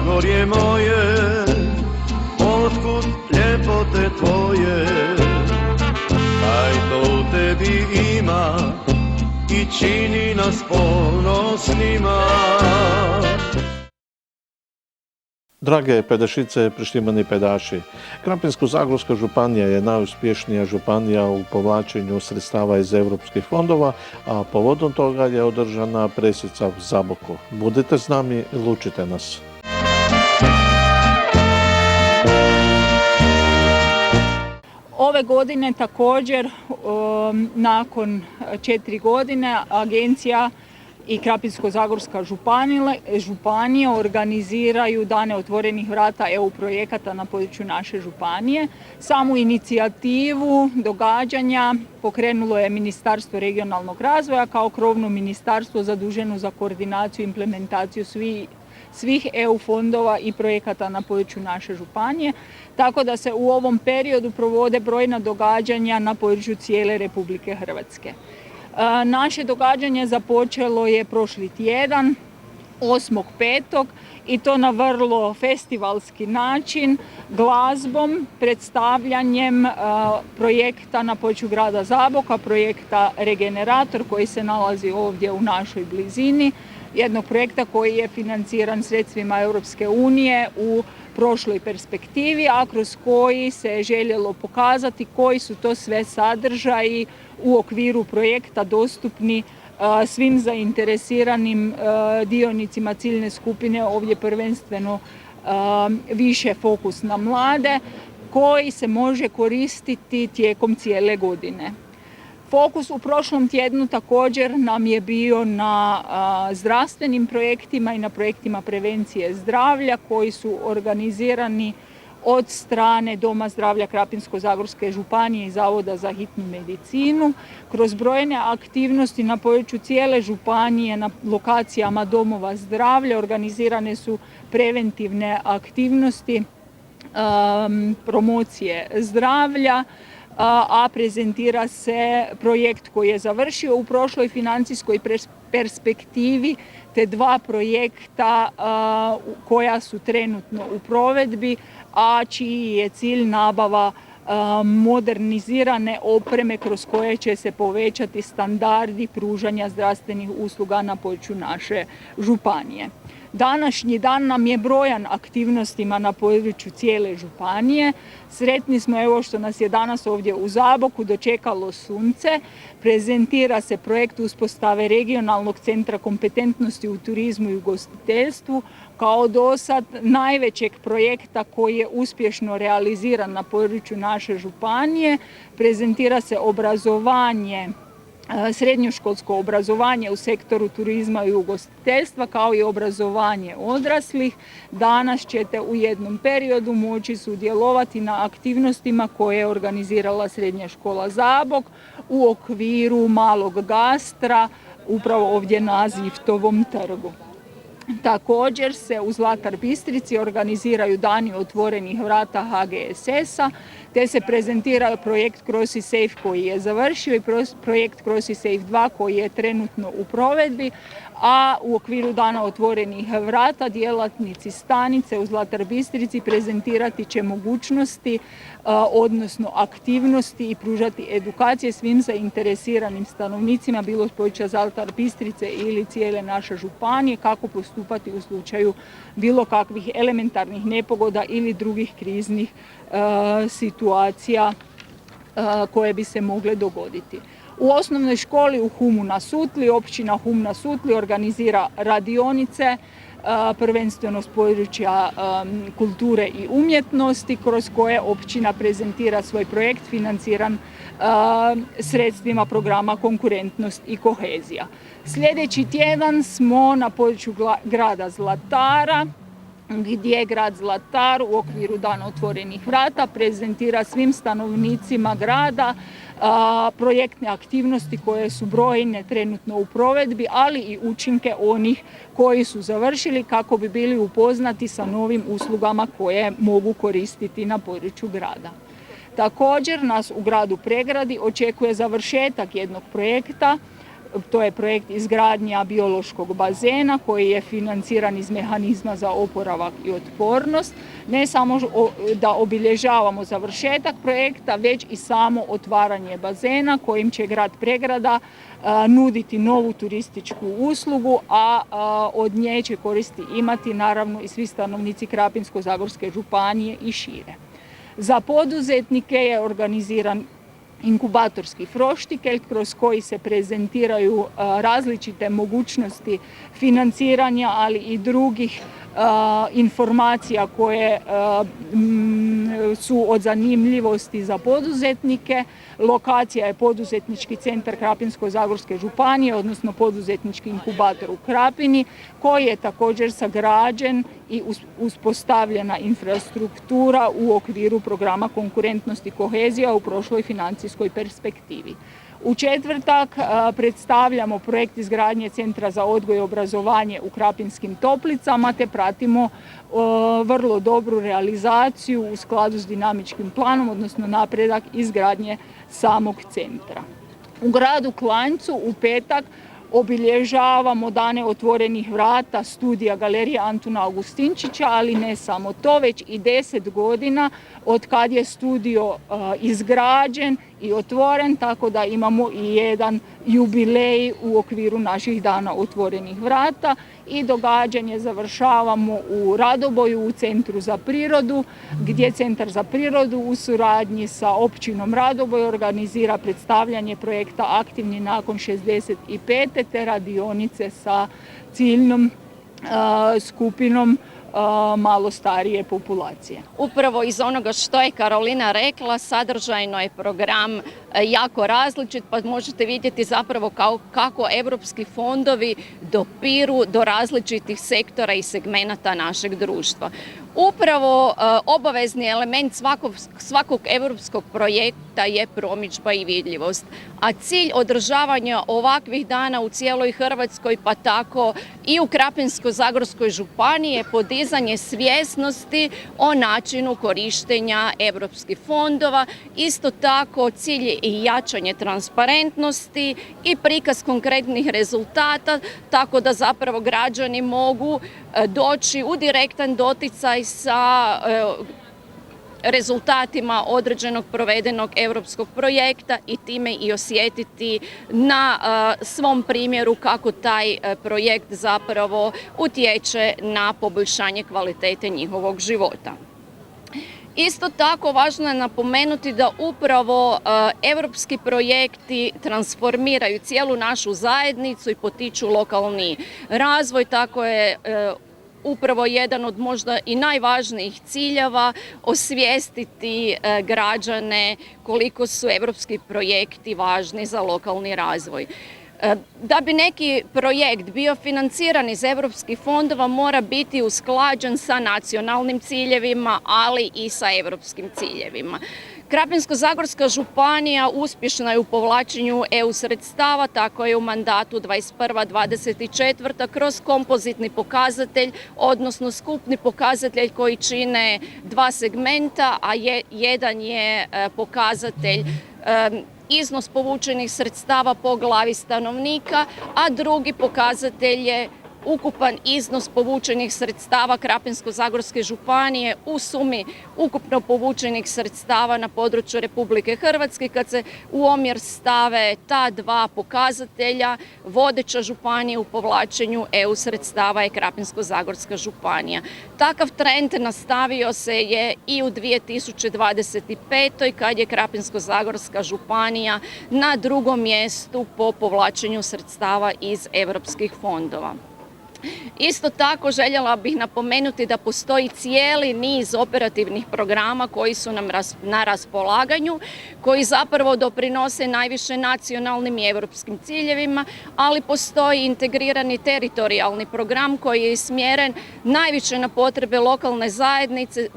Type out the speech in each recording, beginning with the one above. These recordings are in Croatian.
Zagorje moje, otkud ljepote tvoje, kaj to u tebi ima i čini nas ponosnima. Drage pedašice, prištimani pedaši, Krapinsko-zagorska županija je najuspješnija županija u povlačenju sredstava iz europskih fondova, a povodom toga je održana presica v Zaboku. Budite s nami i lučite nas. Ove godine također, nakon 4 godine, agencija i Krapinsko-zagorska županija organiziraju Dane otvorenih vrata EU projekata na području naše županije. Samu inicijativu događanja pokrenulo je Ministarstvo regionalnog razvoja kao krovno ministarstvo zaduženo za koordinaciju i implementaciju svih EU fondova i projekata na području naše županije, tako da se u ovom periodu provode brojna događanja na području cijele Republike Hrvatske. Naše događanje započelo je prošli tjedan, 8.5. i to na vrlo festivalski način, glazbom, predstavljanjem projekta na području grada Zaboka, projekta Regenerator koji se nalazi ovdje u našoj blizini, jednog projekta koji je financiran sredstvima Europske unije u prošloj perspektivi, a kroz koji se je željelo pokazati koji su to sve sadržaji u okviru projekta dostupni svim zainteresiranim dionicima ciljne skupine, ovdje prvenstveno više fokus na mlade, koji se može koristiti tijekom cijele godine. Fokus u prošlom tjednu također nam je bio na zdravstvenim projektima i na projektima prevencije zdravlja koji su organizirani od strane Doma zdravlja Krapinsko-zagorske županije i Zavoda za hitnu medicinu. Kroz brojne aktivnosti na području cijele županije na lokacijama domova zdravlja organizirane su preventivne aktivnosti promocije zdravlja, a prezentira se projekt koji je završio u prošloj financijskoj perspektivi te 2 projekta koja su trenutno u provedbi, a čiji je cilj nabava modernizirane opreme kroz koje će se povećati standardi pružanja zdravstvenih usluga na području naše županije. Današnji dan nam je brojan aktivnostima na području cijele županije. Sretni smo evo što nas je danas ovdje u Zaboku dočekalo sunce. Prezentira se projekt uspostave regionalnog centra kompetentnosti u turizmu i ugostiteljstvu kao dosad najvećeg projekta koji je uspješno realiziran na području naše županije. Prezentira se obrazovanje, srednjoškolsko obrazovanje u sektoru turizma i ugostiteljstva kao i obrazovanje odraslih. Danas ćete u jednom periodu moći sudjelovati na aktivnostima koje je organizirala Srednja škola Zabok u okviru malog gastra upravo ovdje na Ziftovom trgu. Također se u Zlatar Bistrici organiziraju Dani otvorenih vrata HGSS-a te se prezentira projekt Crossy Safe koji je završio i projekt Crossy Safe 2 koji je trenutno u provedbi, a u okviru Dana otvorenih vrata djelatnici stanice u Zlatar Bistrici prezentirati će mogućnosti, odnosno aktivnosti i pružati edukacije svim zainteresiranim stanovnicima bilo s područja Zlatar Bistrice ili cijele naše županije kako postupati u slučaju bilo kakvih elementarnih nepogoda ili drugih kriznih situacija koje bi se mogle dogoditi. U osnovnoj školi u Humu na Sutli, općina Hum na Sutli organizira radionice, prvenstveno s područja kulture i umjetnosti, kroz koje općina prezentira svoj projekt financiran sredstvima programa Konkurentnost i kohezija. Sljedeći tjedan smo na području grada Zlatara, gdje grad Zlatar u okviru Dana otvorenih vrata prezentira svim stanovnicima grada projektne aktivnosti koje su brojne trenutno u provedbi, ali i učinke onih koji su završili kako bi bili upoznati sa novim uslugama koje mogu koristiti na području grada. Također nas u gradu Pregradi očekuje završetak jednog projekta to je projekt izgradnja biološkog bazena koji je financiran iz mehanizma za oporavak i otpornost. Ne samo da obilježavamo završetak projekta, već i samo otvaranje bazena kojim će grad Pregrada nuditi novu turističku uslugu, a od nje će koristi imati naravno i svi stanovnici Krapinsko-zagorske županije i šire. Za poduzetnike je organiziran inkubatorski froštikel kroz koji se prezentiraju različite mogućnosti financiranja, ali i drugih informacija koje su od zanimljivosti za poduzetnike. Lokacija je poduzetnički centar Krapinsko-zagorske županije, odnosno poduzetnički inkubator u Krapini, koji je također sagrađen i uspostavljena infrastruktura u okviru programa konkurentnosti i kohezija u prošloj financijskoj perspektivi. U četvrtak predstavljamo projekt izgradnje Centra za odgoj i obrazovanje u Krapinskim Toplicama te pratimo vrlo dobru realizaciju u skladu s dinamičkim planom, odnosno napredak izgradnje samog centra. U gradu Klanjcu u petak obilježavamo dane otvorenih vrata studija Galerije Antuna Augustinčića, ali ne samo to, već i 10 godina od kad je studio izgrađen i otvoren, tako da imamo i jedan jubilej u okviru naših dana otvorenih vrata i događanje završavamo u Radoboju u Centru za prirodu, gdje Centar za prirodu u suradnji sa općinom Radoboj organizira predstavljanje projekta Aktivni nakon 65. te radionice sa ciljnom skupinom malo starije populacije. Upravo iz onoga što je Karolina rekla, sadržajno je program jako različit, pa možete vidjeti zapravo kako europski fondovi dopiru do različitih sektora i segmenata našeg društva. Upravo obavezni element svakog europskog projekta je promidžba i vidljivost, a cilj održavanja ovakvih dana u cijeloj Hrvatskoj, pa tako i u Krapinsko-zagorskoj županiji, je podizanje svjesnosti o načinu korištenja europskih fondova. Isto tako cilj je i jačanje transparentnosti i prikaz konkretnih rezultata, tako da zapravo građani mogu doći u direktan doticaj sa rezultatima određenog provedenog europskog projekta i time i osjetiti na svom primjeru kako taj projekt zapravo utječe na poboljšanje kvalitete njihovog života. Isto tako važno je napomenuti da upravo europski projekti transformiraju cijelu našu zajednicu i potiču lokalni razvoj, tako je upravo jedan od možda i najvažnijih ciljeva osvijestiti građane koliko su europski projekti važni za lokalni razvoj. Da bi neki projekt bio financiran iz europskih fondova mora biti usklađen sa nacionalnim ciljevima, ali i sa europskim ciljevima. Krapinsko-zagorska županija uspješna je u povlačenju EU sredstava, tako je u mandatu 21-24 kroz kompozitni pokazatelj, odnosno skupni pokazatelj koji čine dva segmenta, a jedan je pokazatelj iznos povučenih sredstava po glavi stanovnika, a drugi pokazatelj je ukupan iznos povučenih sredstava Krapinsko-zagorske županije u sumi ukupno povučenih sredstava na području Republike Hrvatske. Kad se u omjer stave ta dva pokazatelja, vodeća županija u povlačenju EU sredstava je Krapinsko-zagorska županija. Takav trend nastavio se je i u 2025. kad je Krapinsko-zagorska županija na drugom mjestu po povlačenju sredstava iz europskih fondova. Isto tako željela bih napomenuti da postoji cijeli niz operativnih programa koji su nam na raspolaganju, koji zapravo doprinose najviše nacionalnim i europskim ciljevima, ali postoji integrirani teritorijalni program koji je smjeren najviše na potrebe lokalne zajednice,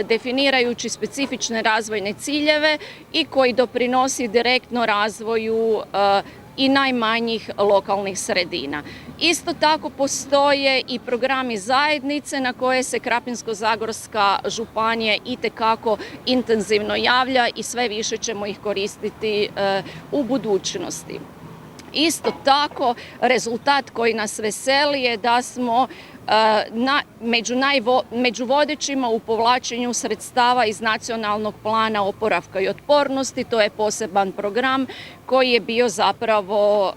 definirajući specifične razvojne ciljeve i koji doprinosi direktno razvoju i najmanjih lokalnih sredina. Isto tako postoje i programi zajednice na koje se Krapinsko-zagorska županija itekako intenzivno javlja i sve više ćemo ih koristiti u budućnosti. Isto tako, rezultat koji nas veseli je da smo među vodećima u povlačenju sredstava iz Nacionalnog plana oporavka i otpornosti. To je poseban program koji je bio zapravo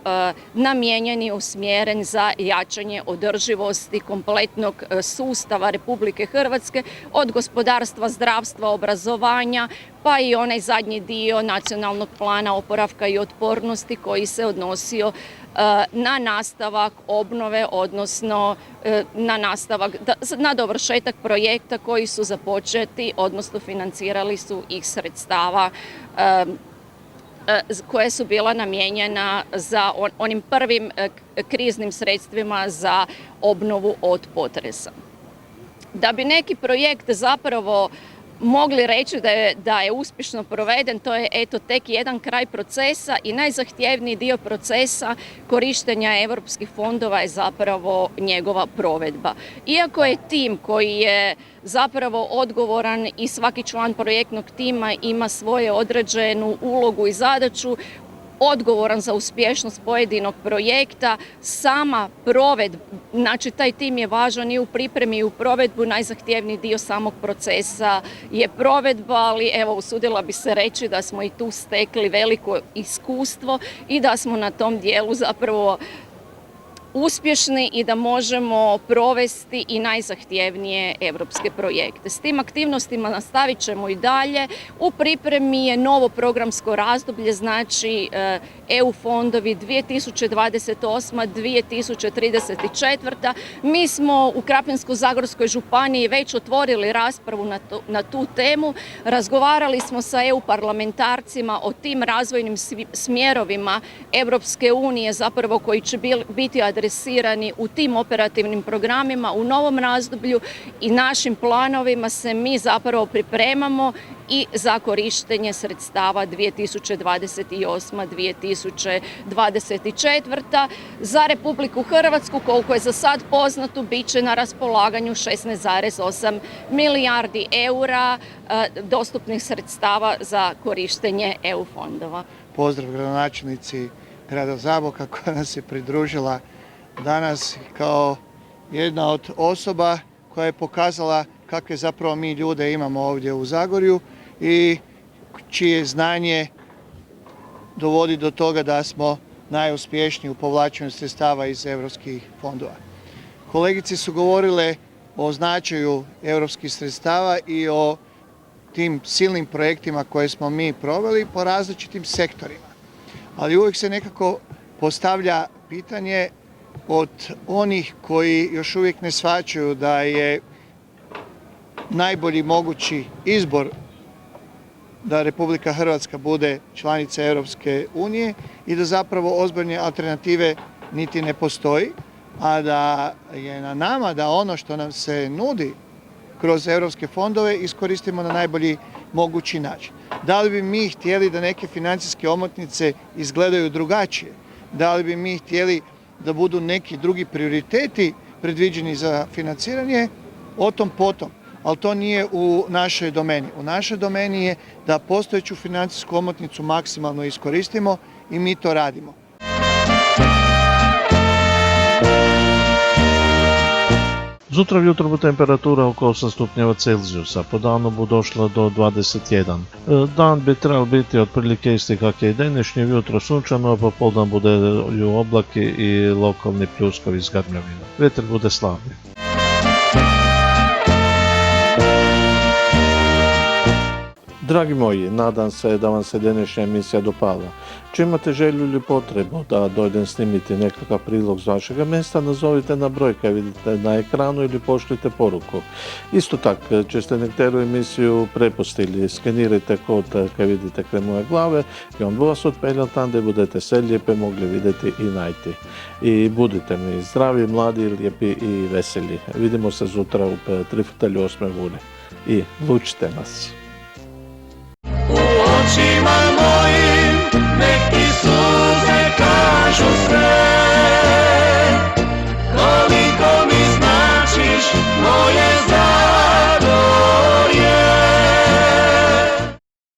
namijenjen i usmjeren za jačanje održivosti kompletnog sustava Republike Hrvatske, od gospodarstva, zdravstva, obrazovanja, pa i onaj zadnji dio Nacionalnog plana oporavka i otpornosti koji se odnosio na nastavak obnove, odnosno na dovršetak projekta koji su započeti, odnosno financirali su ih sredstava koje su bila namijenjena za onim prvim kriznim sredstvima za obnovu od potresa. Da bi neki projekt zapravo mogli reći da je uspješno proveden, to je tek jedan kraj procesa i najzahtjevniji dio procesa korištenja europskih fondova je zapravo njegova provedba. Iako je tim koji je zapravo odgovoran i svaki član projektnog tima ima svoju određenu ulogu i zadaću, odgovoran za uspješnost pojedinog projekta, sama provedba, znači taj tim je važan i u pripremi i u provedbu, najzahtjevniji dio samog procesa je provedba, ali evo usudila bi se reći da smo i tu stekli veliko iskustvo i da smo na tom dijelu zapravo uspješni i da možemo provesti i najzahtjevnije europske projekte. S tim aktivnostima nastavit ćemo i dalje. U pripremi je novo programsko razdoblje, znači EU fondovi 2028-2034. Mi smo u Krapinsko-zagorskoj županiji već otvorili raspravu na tu temu. Razgovarali smo sa EU parlamentarcima o tim razvojnim smjerovima Europske unije, zapravo koji će biti adresirani u tim operativnim programima u novom razdoblju i našim planovima se mi zapravo pripremamo i za korištenje sredstava 2028-2024. Za Republiku Hrvatsku, koliko je za sad poznato, bit će na raspolaganju 16,8 milijardi eura dostupnih sredstava za korištenje EU fondova. Pozdrav gradonačelnici grada Zaboka koja nas je pridružila danas kao jedna od osoba koja je pokazala kakve zapravo mi ljude imamo ovdje u Zagorju i čije znanje dovodi do toga da smo najuspješniji u povlačenju sredstava iz europskih fondova. Kolegice su govorile o značaju europskih sredstava i o tim silnim projektima koje smo mi proveli po različitim sektorima. Ali uvijek se nekako postavlja pitanje od onih koji još uvijek ne shvaćaju da je najbolji mogući izbor da Republika Hrvatska bude članica Europske unije i da zapravo ozbiljne alternative niti ne postoji, a da je na nama da ono što nam se nudi kroz europske fondove iskoristimo na najbolji mogući način. Da li bi mi htjeli da neke financijske omotnice izgledaju drugačije? Da li bi mi htjeli da budu neki drugi prioriteti predviđeni za financiranje? O tom potom. Ali to nije u našoj domeni. U našoj domeni je da postojeću financijsku omotnicu maksimalno iskoristimo i mi to radimo. Zjutraj jutro bo temperatura oko 8 stupnjeva Celzijusa, po danu bo došla do 21. Dan bi trebal biti otprilike isti kak je i današnje, jutro sunčano, a popoldan budeju oblaki i lokalni pljuskovi s grmljavina. Vjetar bude slabiji. Dragi moji, nadam se da vam se današnja emisija dopala. Če imate želju ili potrebu da dojdem snimiti nekakav prilog s vašega mjesta, nazovite na broj koji vidite na ekranu ili pošljite poruku. Isto tako, če ste nekteru emisiju prepustili, skenirajte kod koji vidite kraj moje glave i on bo vas odpeljal tam da budete sve lijepe mogli vidjeti i najti. I budite mi zdravi, mladi, lijepi i veseli. Vidimo se zutra u 3:08 uri. I lučite nas. U očima